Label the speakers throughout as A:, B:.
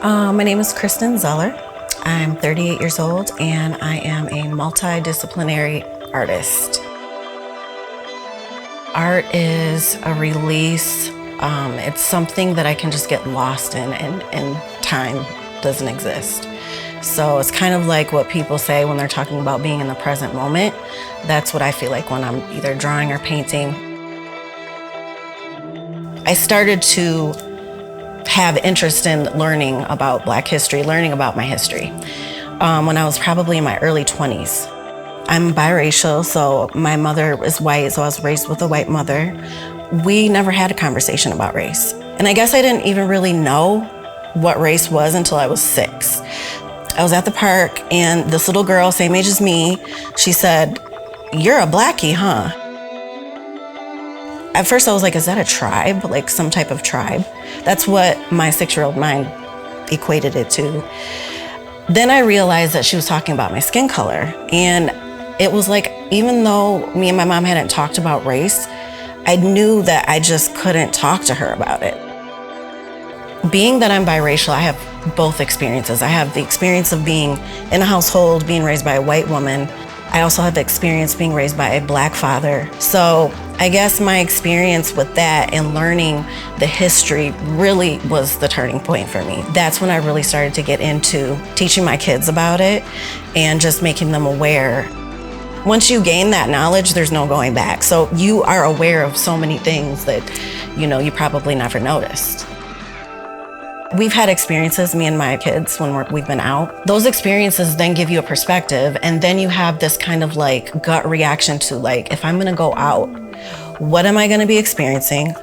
A: My name is Kristin Zuller. I'm 38 years old and I am a multidisciplinary artist. Art is a release. It's something that I can just get lost in and time doesn't exist. So it's kind of like what people say when they're talking about being in the present moment. That's what I feel like when I'm either drawing or painting. I started to have interest in learning about Black history, learning about my history, when I was probably in my early 20s. I'm biracial, so my mother is white, so I was raised with a white mother. We never had a conversation about race. And I guess I didn't even really know what race was until I was 6. I was at the park and this little girl, same age as me, she said, "You're a Blackie, huh?" At first I was like, is that a tribe? Like some type of tribe? That's what my 6-year-old mind equated it to. Then I realized that she was talking about my skin color. And it was like, even though me and my mom hadn't talked about race, I knew that I just couldn't talk to her about it. Being that I'm biracial, I have both experiences. I have the experience of being in a household, being raised by a white woman. I also have the experience being raised by a Black father. So I guess my experience with that and learning the history really was the turning point for me. That's when I really started to get into teaching my kids about it and just making them aware. Once you gain that knowledge, there's no going back. So you are aware of so many things that, you probably never noticed. We've had experiences, me and my kids, when we've been out. Those experiences then give you a perspective, and then you have this kind of like gut reaction to like, if I'm gonna go out, what am I gonna be experiencing?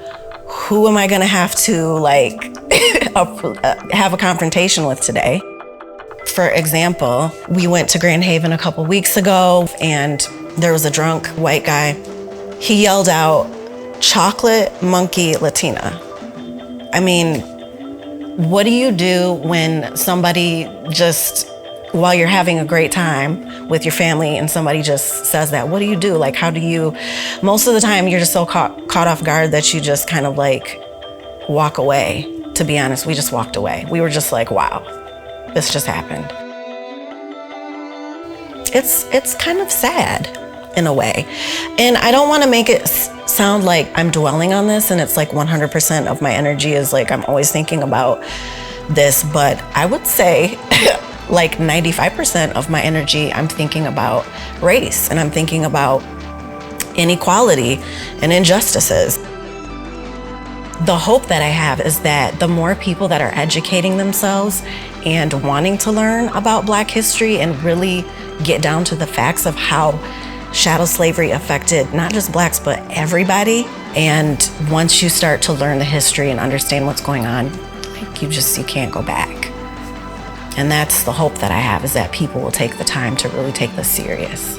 A: Who am I gonna have to like have a confrontation with today? For example, we went to Grand Haven a couple weeks ago and there was a drunk white guy. He yelled out, "Chocolate Monkey Latina." I mean, what do you do when somebody just, while you're having a great time with your family and somebody just says that? What do you do? Like, how do you, most of the time you're just so caught off guard that you just kind of like walk away. To be honest, we just walked away. We were just like, wow, this just happened. It's kind of sad in a way. And I don't want to make it sound like I'm dwelling on this and it's like 100% of my energy is like I'm always thinking about this, but I would say like 95% of my energy I'm thinking about race and I'm thinking about inequality and injustices. The hope that I have is that the more people that are educating themselves and wanting to learn about Black history and really get down to the facts of how chattel slavery affected not just Blacks, but everybody. And once you start to learn the history and understand what's going on, like you can't go back. And that's the hope that I have, is that people will take the time to really take this serious.